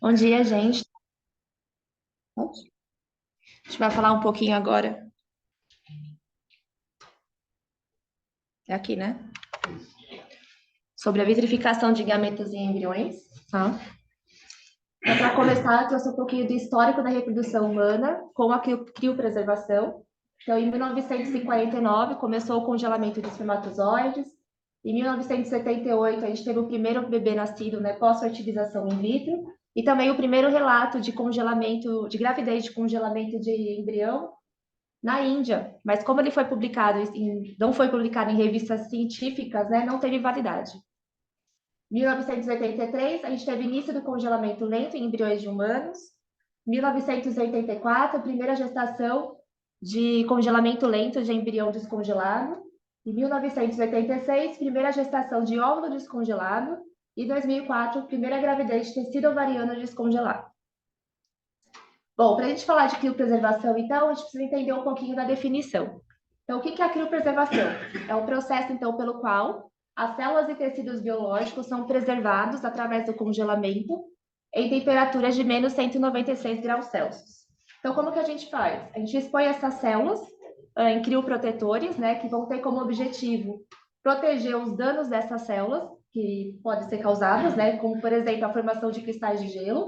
Bom dia, gente. A gente vai falar um pouquinho agora, é aqui, né? Sobre a vitrificação de gametas em embriões, tá? Para começar, eu trouxe um pouquinho do histórico da reprodução humana com a criopreservação. Então, em 1949, começou o congelamento de espermatozoides. Em 1978, a gente teve o primeiro bebê nascido, né, pós-fertilização in vitro. E também o primeiro relato de congelamento, de gravidez de congelamento de embrião na Índia, mas como ele foi publicado não foi publicado em revistas científicas, né, não teve validade. Em 1983, a gente teve início do congelamento lento em embriões de humanos. 1984, a primeira gestação de congelamento lento de embrião descongelado. Em 1986, primeira gestação de óvulo descongelado. E 2004, primeira gravidez de tecido ovariano descongelado. Bom, para a gente falar de criopreservação, então, a gente precisa entender um pouquinho da definição. Então, o que é a criopreservação? É o processo, então, pelo qual as células e tecidos biológicos são preservados através do congelamento em temperaturas de menos 196 graus Celsius. Então, como que a gente faz? A gente expõe essas células em crioprotetores, né, que vão ter como objetivo proteger os danos dessas células, que podem ser causados, né, como, por exemplo, a formação de cristais de gelo,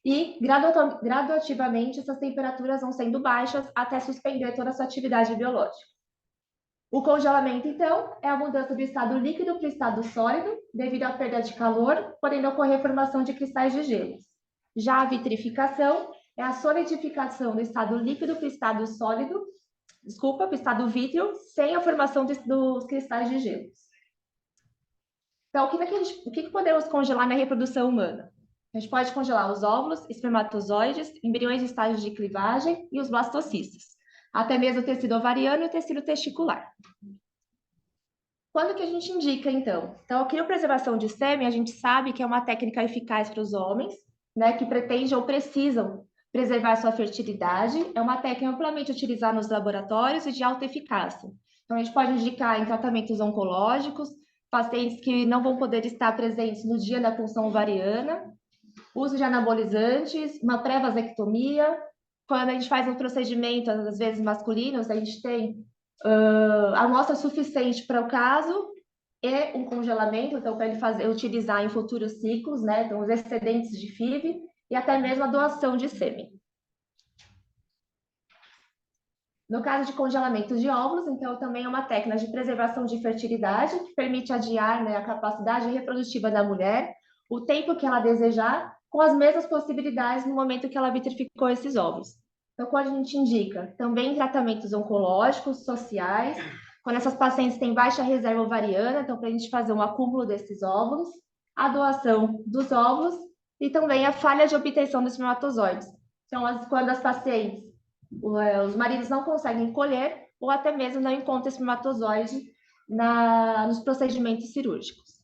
e gradativamente essas temperaturas vão sendo baixas até suspender toda a sua atividade biológica. O congelamento, então, é a mudança do estado líquido para o estado sólido, devido à perda de calor, podendo ocorrer formação de cristais de gelo. Já a vitrificação é a solidificação do estado líquido para o estado sólido, para o estado vítreo, sem a formação dos cristais de gelo. Então, o que podemos congelar na reprodução humana? A gente pode congelar os óvulos, espermatozoides, embriões em estágio de clivagem e os blastocistos. Até mesmo o tecido ovariano e o tecido testicular. Quando que a gente indica, então? Então, a criopreservação de sêmen, a gente sabe que é uma técnica eficaz para os homens, né, que pretende ou precisam preservar sua fertilidade. É uma técnica amplamente utilizada nos laboratórios e de alta eficácia. Então, a gente pode indicar em tratamentos oncológicos, pacientes que não vão poder estar presentes no dia da punção ovariana, uso de anabolizantes, uma pré-vasectomia. Quando a gente faz um procedimento, às vezes masculinos, a gente tem amostra suficiente para o caso e um congelamento, então para ele utilizar em futuros ciclos, né? Então, os excedentes de FIV e até mesmo a doação de sêmen. No caso de congelamento de óvulos, então, também é uma técnica de preservação de fertilidade que permite adiar, né, a capacidade reprodutiva da mulher, o tempo que ela desejar, com as mesmas possibilidades no momento que ela vitrificou esses óvulos. Então, quando a gente indica também tratamentos oncológicos, sociais, quando essas pacientes têm baixa reserva ovariana, então, para a gente fazer um acúmulo desses óvulos, a doação dos óvulos e também a falha de obtenção dos espermatozoides. Então, quando as pacientes os maridos não conseguem colher ou até mesmo não encontram espermatozoide nos procedimentos cirúrgicos.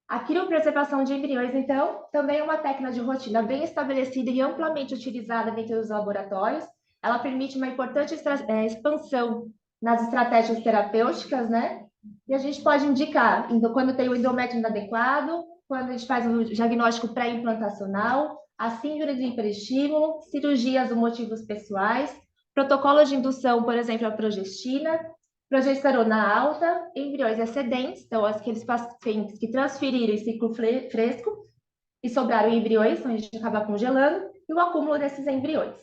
A criopreservação de embriões, então, também é uma técnica de rotina bem estabelecida e amplamente utilizada dentro dos laboratórios. Ela permite uma importante expansão nas estratégias terapêuticas, né? E a gente pode indicar, então, quando tem o endométrio inadequado, quando a gente faz o diagnóstico pré-implantacional, a síndrome de hiperestímulo, cirurgias ou motivos pessoais, protocolos de indução, por exemplo, a progestina, progesterona alta, embriões excedentes, então aqueles pacientes que transferiram em ciclo fresco e sobraram embriões, então a gente acaba congelando, e o acúmulo desses embriões.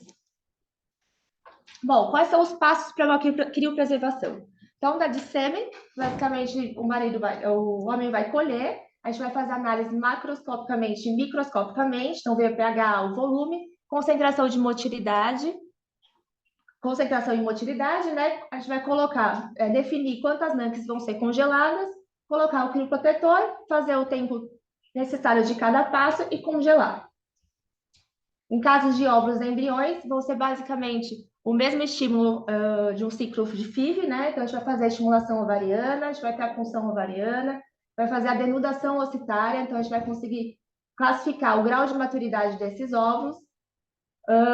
Bom, quais são os passos para uma criopreservação? Então, da de sêmen, basicamente o homem vai colher, a gente vai fazer análise macroscopicamente e microscopicamente, então ver o pH, o volume, concentração de motilidade, concentração e motilidade, né? A gente vai colocar, definir quantas nanques vão ser congeladas, colocar o crioprotetor, fazer o tempo necessário de cada passo e congelar. Em casos de óvulos e embriões, vão ser basicamente o mesmo estímulo de um ciclo de FIV, né? Então, a gente vai fazer a estimulação ovariana, a gente vai ter a punção ovariana, vai fazer a denudação ocitária, então a gente vai conseguir classificar o grau de maturidade desses óvulos.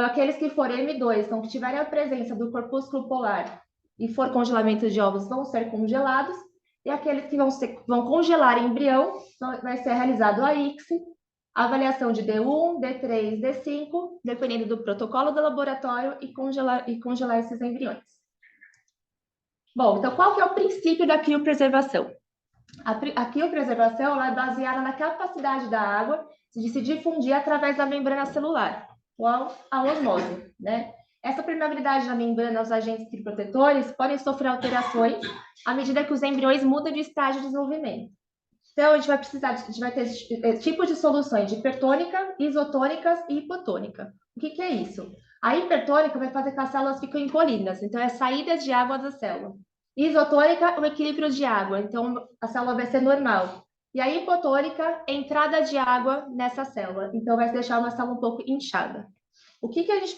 Aqueles que forem M2, então que tiverem a presença do corpúsculo polar e for congelamento de ovos, vão ser congelados, e aqueles que vão congelar embrião, então vai ser realizado a ICSI, avaliação de D1, D3, D5, dependendo do protocolo do laboratório, e congelar esses embriões. Bom, então qual que é o princípio da criopreservação? A criopreservação ela é baseada na capacidade da água de se difundir através da membrana celular, ou a osmose, né? Essa permeabilidade da membrana aos agentes crioprotetores podem sofrer alterações à medida que os embriões mudam de estágio de desenvolvimento. Então, a gente vai ter tipos de soluções de hipertônica, isotônicas e hipotônica. O que é isso? A hipertônica vai fazer com que as células fiquem encolhidas, então é saída de água da célula. Isotônica, o equilíbrio de água, então a célula vai ser normal. E a hipotônica, entrada de água nessa célula, então vai deixar uma célula um pouco inchada. O que a gente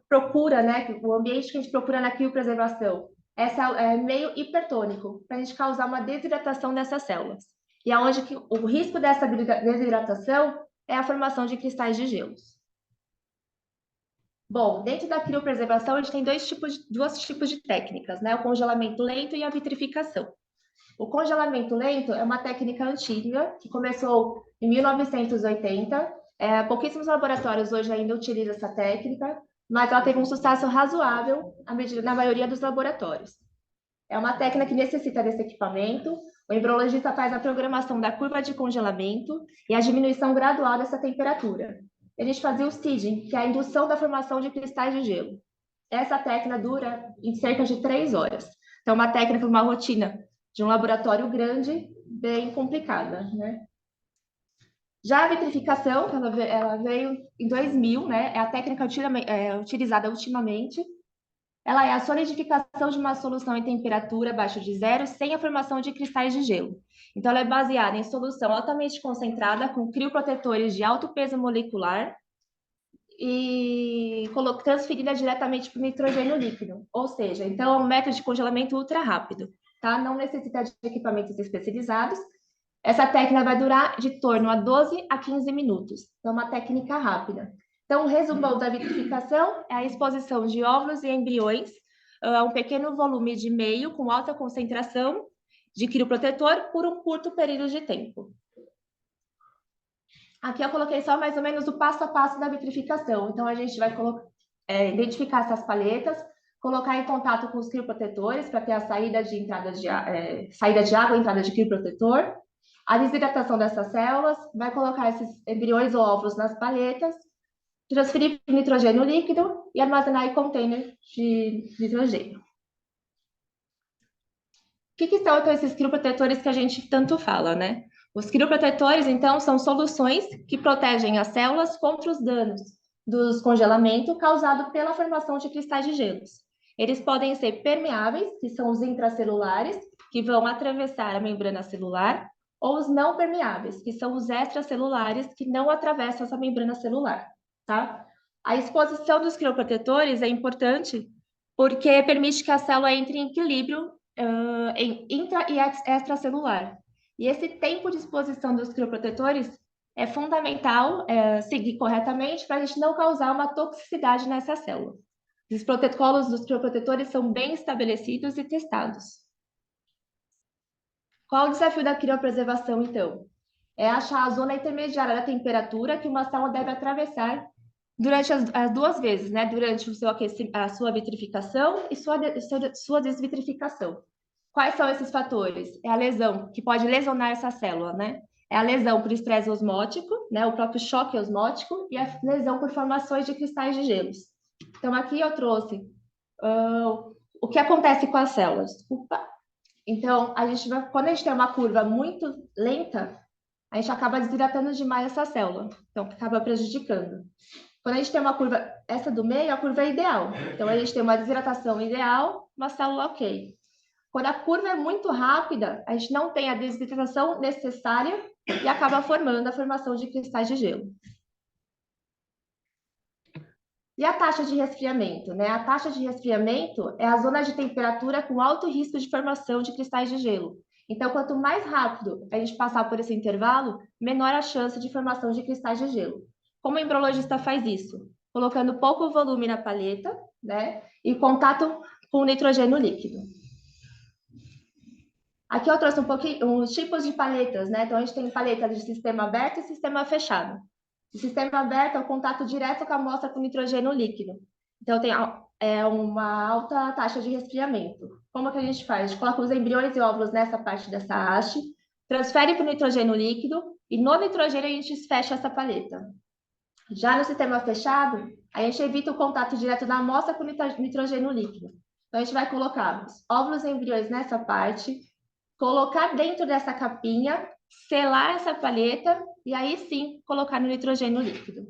procura, né? O ambiente que a gente procura na criopreservação é meio hipertônico, para a gente causar uma desidratação dessas células. E aonde que o risco dessa desidratação é a formação de cristais de gelos. Bom, dentro da criopreservação, a gente tem dois tipos de técnicas, né? O congelamento lento e a vitrificação. O congelamento lento é uma técnica antiga, que começou em 1980. Pouquíssimos laboratórios hoje ainda utilizam essa técnica, mas ela teve um sucesso razoável na maioria dos laboratórios. É uma técnica que necessita desse equipamento. O embriologista faz a programação da curva de congelamento e a diminuição gradual dessa temperatura. A gente fazia o seeding, que é a indução da formação de cristais de gelo. Essa técnica dura em cerca de 3 horas. Então, uma técnica, uma rotina de um laboratório grande, bem complicada, né? Já a vitrificação, ela veio em 2000, né? É a técnica utilizada ultimamente. Ela é a solidificação de uma solução em temperatura abaixo de zero, sem a formação de cristais de gelo. Então, ela é baseada em solução altamente concentrada, com crioprotetores de alto peso molecular e transferida diretamente para o nitrogênio líquido. Ou seja, então, é um método de congelamento ultra rápido, tá? Não necessita de equipamentos especializados. Essa técnica vai durar de torno a 12 a 15 minutos. Então, é uma técnica rápida. Então, o resumão da vitrificação é a exposição de óvulos e embriões a um pequeno volume de meio com alta concentração de crioprotetor por um curto período de tempo. Aqui eu coloquei só mais ou menos o passo a passo da vitrificação. Então, a gente vai identificar essas palhetas, colocar em contato com os crioprotetores para ter a saída de água e entrada de crioprotetor. A desidratação dessas células vai colocar esses embriões ou óvulos nas palhetas, transferir para o nitrogênio líquido e armazenar em container de nitrogênio. O que são, então, esses crioprotetores que a gente tanto fala, né? Os crioprotetores, então, são soluções que protegem as células contra os danos do descongelamento causado pela formação de cristais de gelos. Eles podem ser permeáveis, que são os intracelulares, que vão atravessar a membrana celular, ou os não permeáveis, que são os extracelulares, que não atravessam essa membrana celular, tá? A exposição dos crioprotetores é importante porque permite que a célula entre em equilíbrio em intra e extracelular. E esse tempo de exposição dos crioprotetores é fundamental seguir corretamente para a gente não causar uma toxicidade nessa célula. Os protocolos dos crioprotetores são bem estabelecidos e testados. Qual o desafio da criopreservação, então? É achar a zona intermediária da temperatura que uma célula deve atravessar durante as duas vezes, né? Durante a sua vitrificação e sua desvitrificação. Quais são esses fatores? É a lesão, que pode lesionar essa célula, né? É a lesão por estresse osmótico, né? O próprio choque osmótico e a lesão por formações de cristais de gelos. Então, aqui eu trouxe o que acontece com as células. Então, quando a gente tem uma curva muito lenta, a gente acaba desidratando demais essa célula, então acaba prejudicando. Quando a gente tem uma curva, essa do meio, a curva é ideal. Então, a gente tem uma desidratação ideal, uma célula ok. Quando a curva é muito rápida, a gente não tem a desidratação necessária e acaba formando a formação de cristais de gelo. E a taxa de resfriamento, né? A taxa de resfriamento é a zona de temperatura com alto risco de formação de cristais de gelo. Então, quanto mais rápido a gente passar por esse intervalo, menor a chance de formação de cristais de gelo. Como o embriologista faz isso? Colocando pouco volume na palheta, né? E contato com o nitrogênio líquido. Aqui eu trouxe um pouquinho os tipos de palhetas, né? Então, a gente tem palhetas de sistema aberto e sistema fechado. O sistema aberto é o contato direto com a amostra com nitrogênio líquido. Então, tem uma alta taxa de resfriamento. Como que a gente faz? A gente coloca os embriões e óvulos nessa parte dessa haste, transfere para o nitrogênio líquido e no nitrogênio a gente fecha essa paleta. Já no sistema fechado, a gente evita o contato direto da amostra com nitrogênio líquido. Então, a gente vai colocar os óvulos e embriões nessa parte, colocar dentro dessa capinha, selar essa paleta e aí sim colocar no nitrogênio líquido.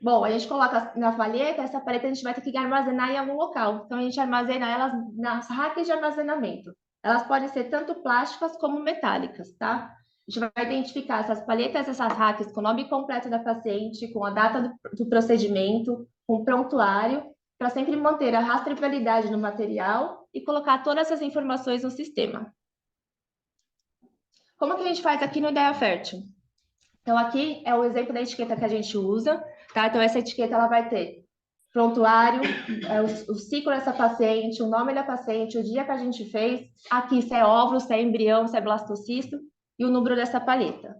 Bom, a gente coloca na paleta, essa paleta a gente vai ter que armazenar em algum local. Então, a gente armazena elas nas racks de armazenamento. Elas podem ser tanto plásticas como metálicas, tá? A gente vai identificar essas paletas, essas racks com o nome completo da paciente, com a data do procedimento, com o prontuário, para sempre manter a rastreabilidade no material e colocar todas essas informações no sistema. Como que a gente faz aqui no Ideia Fértil? Então, aqui é o exemplo da etiqueta que a gente usa, tá? Então, essa etiqueta, ela vai ter prontuário, o ciclo dessa paciente, o nome da paciente, o dia que a gente fez, aqui se é óvulo, se é embrião, se é blastocisto, e o número dessa paleta.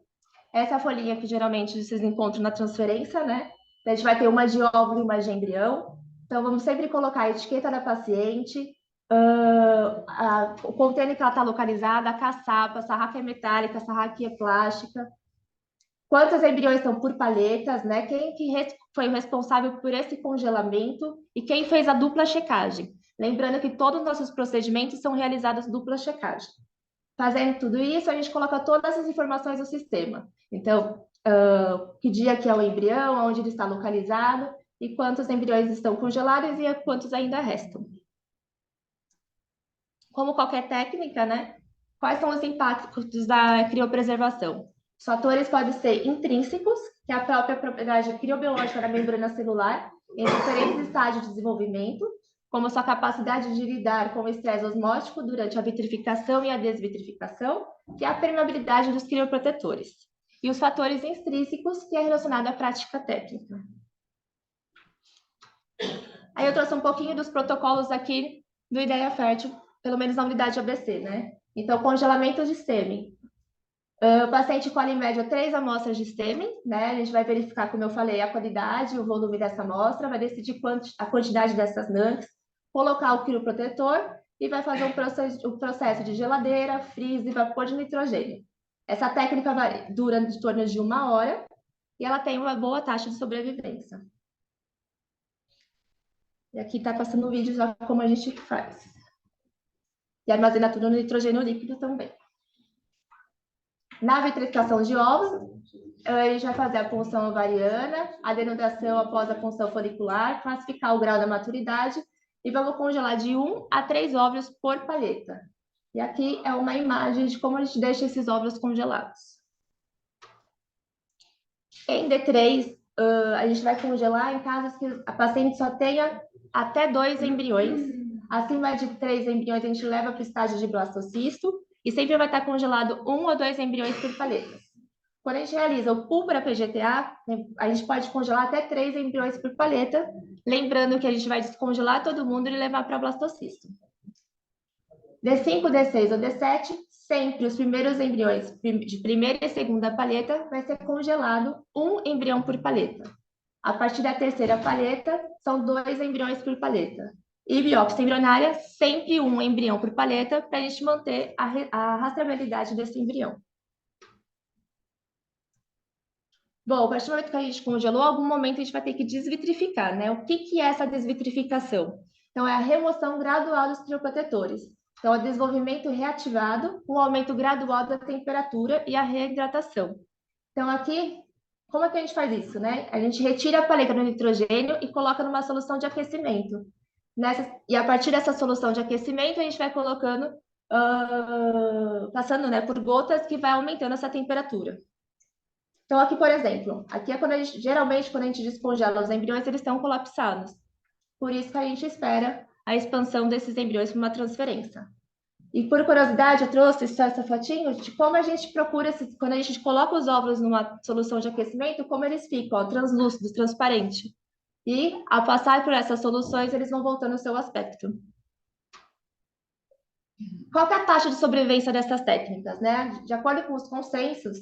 Essa é a folhinha que geralmente vocês encontram na transferência, né? A gente vai ter uma de óvulo e uma de embrião. Então, vamos sempre colocar a etiqueta da paciente, o container que ela está localizada, a caçapa, se a raca é metálica, se a raca é plástica, quantos embriões são por paletas, né? Quem que foi o responsável por esse congelamento e quem fez a dupla checagem. Lembrando que todos os nossos procedimentos são realizados dupla checagem. Fazendo tudo isso, a gente coloca todas essas informações no sistema. Então, que dia que é o embrião, onde ele está localizado e quantos embriões estão congelados e quantos ainda restam. Como qualquer técnica, né? Quais são os impactos da criopreservação? Os fatores podem ser intrínsecos, que é a própria propriedade criobiológica da membrana celular, em diferentes estágios de desenvolvimento, como sua capacidade de lidar com o estresse osmótico durante a vitrificação e a desvitrificação, que é a permeabilidade dos crioprotetores. E os fatores extrínsecos, que é relacionado à prática técnica. Aí eu trouxe um pouquinho dos protocolos aqui do Ideia Fértil, pelo menos na unidade ABC, né? Então, congelamento de sêmen. O paciente colhe em média 3 amostras de sêmen, né? A gente vai verificar, como eu falei, a qualidade e o volume dessa amostra, vai decidir a quantidade dessas NANCs, colocar o crioprotetor e vai fazer um processo de geladeira, freeze e vapor de nitrogênio. Essa técnica dura de torno de 1 hora e ela tem uma boa taxa de sobrevivência. E aqui está passando o vídeo já como a gente faz. E armazena tudo no nitrogênio líquido também. Na vitrificação de ovos, a gente vai fazer a punção ovariana, a denudação após a punção folicular, classificar o grau da maturidade e vamos congelar de 1 a 3 óvulos por paleta. E aqui é uma imagem de como a gente deixa esses óvulos congelados. Em D3, a gente vai congelar em casos que a paciente só tenha até 2 embriões. Acima de 3 embriões, a gente leva para o estágio de blastocisto e sempre vai estar congelado 1 ou 2 embriões por paleta. Quando a gente realiza o pool para PGTA, a gente pode congelar até 3 embriões por paleta, lembrando que a gente vai descongelar todo mundo e levar para blastocisto. D5, D6 ou D7, sempre os primeiros embriões de primeira e segunda paleta vai ser congelado 1 embrião por paleta. A partir da terceira paleta, são 2 embriões por paleta. E biópsia embrionária, sempre 1 embrião por paleta, para a gente manter a rastreabilidade desse embrião. Bom, a partir do momento que a gente congelou, algum momento a gente vai ter que desvitrificar, né? O que é essa desvitrificação? Então, é a remoção gradual dos crioprotetores. Então, é o desenvolvimento reativado, o aumento gradual da temperatura e a reidratação. Então, aqui, como é que a gente faz isso, né? A gente retira a paleta do nitrogênio e coloca numa solução de aquecimento. E a partir dessa solução de aquecimento, a gente vai colocando, passando, né, por gotas que vai aumentando essa temperatura. Então, aqui, por exemplo, aqui é quando geralmente, quando a gente descongela os embriões, eles estão colapsados. Por isso que a gente espera a expansão desses embriões para uma transferência. E por curiosidade, eu trouxe só essa fotinho de como a gente procura, quando a gente coloca os óvulos numa solução de aquecimento, como eles ficam, ó, translúcidos, transparente. E, ao passar por essas soluções, eles vão voltando ao seu aspecto. Qual que é a taxa de sobrevivência dessas técnicas, né? De acordo com os consensos,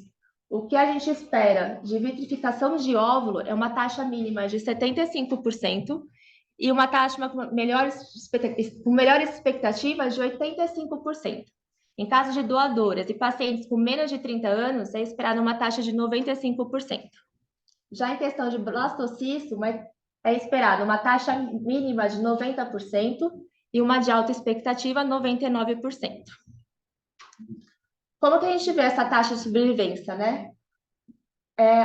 o que a gente espera de vitrificação de óvulo é uma taxa mínima de 75% e uma taxa com melhores expectativas de 85%. Em caso de doadoras e pacientes com menos de 30 anos, é esperada uma taxa de 95%. Já em questão de blastocisto, é esperada uma taxa mínima de 90% e uma de alta expectativa 99%. Como que a gente vê essa taxa de sobrevivência, né?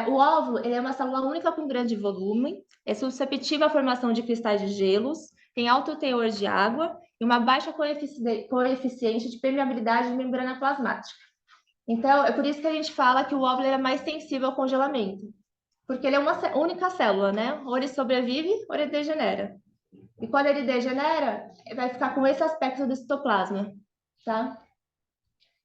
O óvulo ele é uma célula única com grande volume, é susceptível à formação de cristais de gelos, tem alto teor de água e uma baixa coeficiente de permeabilidade de membrana plasmática. Então, é por isso que a gente fala que o óvulo é mais sensível ao congelamento, porque ele é uma única célula, né? Ou ele sobrevive ou ele degenera. E quando ele degenera, vai ficar com esse aspecto do citoplasma, tá?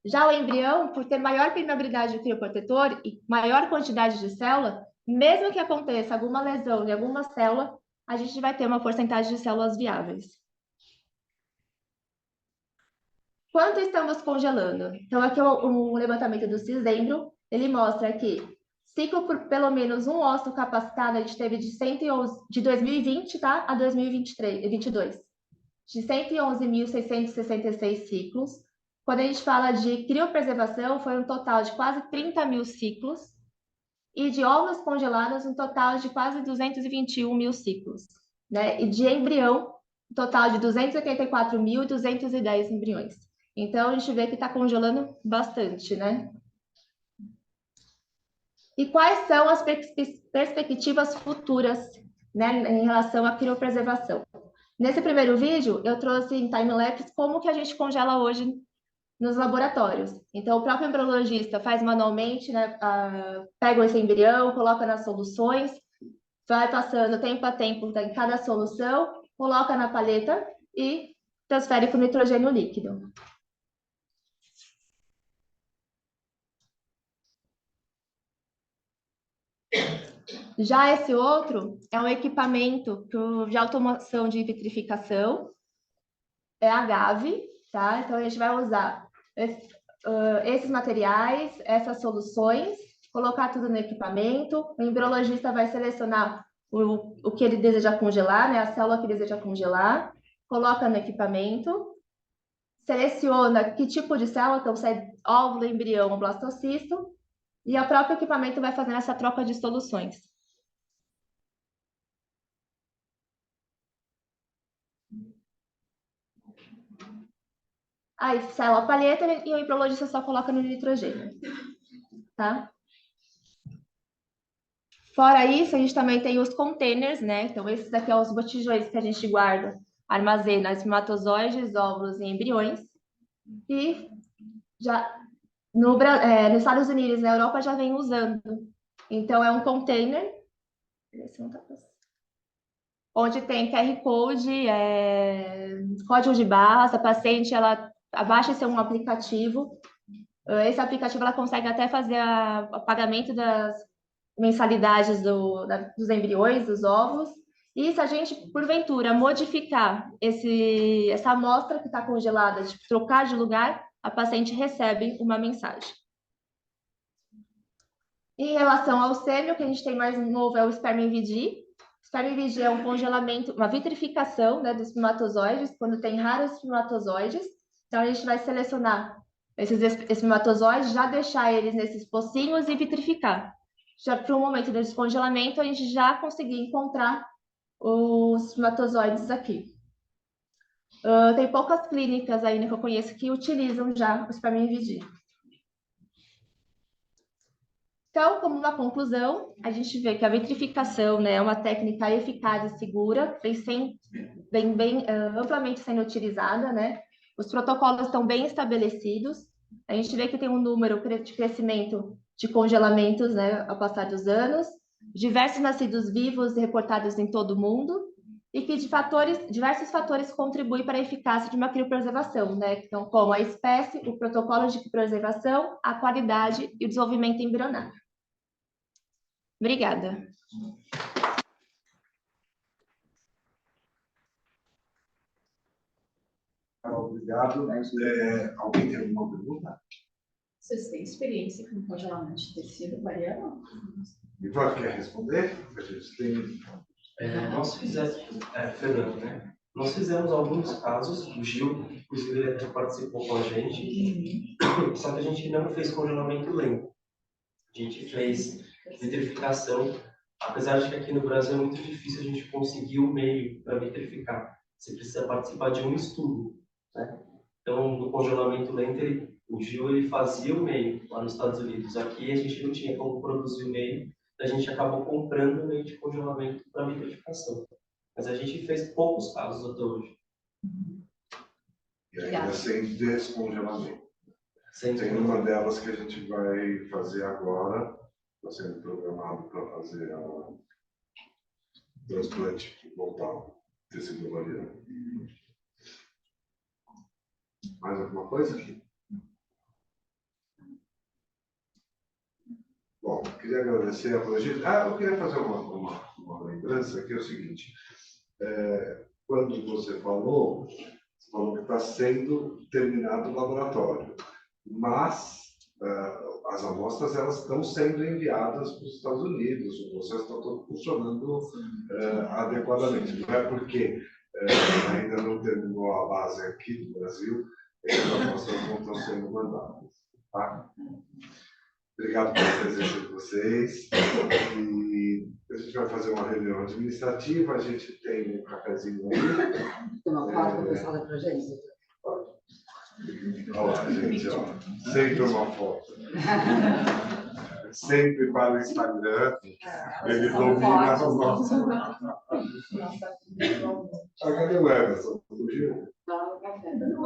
Já o embrião, por ter maior permeabilidade do crioprotetor e maior quantidade de célula, mesmo que aconteça alguma lesão em alguma célula, a gente vai ter uma porcentagem de células viáveis. Quanto estamos congelando? Então, aqui o levantamento do Cisdembro, ele mostra que ciclo por pelo menos um ósseo capacitado, a gente teve de 111, de 2020, tá? A 2022, de 111.666 ciclos. Quando a gente fala de criopreservação, foi um total de quase 30 mil ciclos. E de óvulos congelados, um total de quase 221 mil ciclos. Né? E de embrião, um total de 284.210 embriões. Então, a gente vê que está congelando bastante, né? E quais são as perspectivas futuras, né, em relação à criopreservação? Nesse primeiro vídeo, eu trouxe em time-lapse como que a gente congela hoje nos laboratórios. Então, o próprio embriologista faz manualmente, né, pega esse embrião, coloca nas soluções, vai passando tempo a tempo em cada solução, coloca na paleta e transfere para o nitrogênio líquido. Já esse outro é um equipamento de automação de vitrificação, é a GAVI, tá? Então, a gente vai usar esses materiais, essas soluções, colocar tudo no equipamento, o embriologista vai selecionar o que ele deseja congelar, né? A célula que deseja congelar, coloca no equipamento, seleciona que tipo de célula, então se é óvulo, embrião ou blastocisto, e o próprio equipamento vai fazendo essa troca de soluções. Aí, célula palheta e o embriologista só coloca no nitrogênio, tá? Fora isso, a gente também tem os containers, né? Então, esses aqui são os botijões que a gente guarda, armazena espermatozoides, óvulos e embriões. E já nos Estados Unidos, na Europa, já vem usando. Então, é um container, onde tem QR Code, código de barras, a paciente, ela abaixa esse um aplicativo. Esse aplicativo, ela consegue até fazer o pagamento das mensalidades dos embriões, dos óvulos. E se a gente, porventura, modificar essa amostra que está congelada, de trocar de lugar, a paciente recebe uma mensagem. Em relação ao sêmio, o que a gente tem mais novo é o Sperm-IVD. Sperm-IVD é um congelamento, uma vitrificação, né, dos espermatozoides, quando tem raros espermatozoides. Então, a gente vai selecionar esses espermatozoides, já deixar eles nesses pocinhos e vitrificar. Já para o momento do descongelamento, a gente já conseguiu encontrar os espermatozoides aqui. Tem poucas clínicas ainda que eu conheço que utilizam já o Sperm-IVD. Então, como uma conclusão, a gente vê que a vitrificação, né, é uma técnica eficaz e segura, bem amplamente sendo utilizada, né? Os protocolos estão bem estabelecidos. A gente vê que tem um número de crescimento de congelamentos, né, ao passar dos anos, diversos nascidos vivos reportados em todo o mundo, e que diversos fatores contribuem para a eficácia de uma criopreservação, né? Então, como a espécie, o protocolo de preservação, a qualidade e o desenvolvimento embrionário. Obrigada. obrigado. Alguém tem alguma pergunta? Vocês têm experiência com congelamento de tecido, Mariana? Ivan, quer responder? A gente tem... Nós fizemos, Fernando, né? Nós fizemos alguns casos, o Gil, inclusive, ele até participou com a gente, só que a gente não fez congelamento lento. A gente fez vitrificação, apesar de que aqui no Brasil é muito difícil a gente conseguir o meio para vitrificar. Você precisa participar de um estudo, né? Então, no congelamento lento, o Gil ele fazia o meio lá nos Estados Unidos. Aqui a gente não tinha como produzir o meio, a gente acabou comprando o meio de congelamento para vitrificação. Mas a gente fez poucos casos até hoje. E ainda sem descongelamento. Tem uma delas que a gente vai fazer agora, está sendo programado para fazer o transplante total tecido ovariano. Mais alguma coisa? Bom, queria agradecer a Brigitte. Eu queria fazer uma lembrança, que é o seguinte. Quando você falou que está sendo terminado o laboratório, mas as amostras elas estão sendo enviadas para os Estados Unidos, o processo está todo funcionando adequadamente. Não é porque ainda não terminou a base aqui do Brasil, que as amostras não estão sendo mandadas. Tá? Obrigado pela presença de vocês. E a gente vai fazer uma reunião administrativa, a gente tem um cafezinho ali. Tem uma foto do pessoal da Progênese? Olha lá, gente, ó. Sempre uma foto. Sempre para o Instagram. Ele domina as nossas. Cadê o Emerson? Fugiu? Não, no café.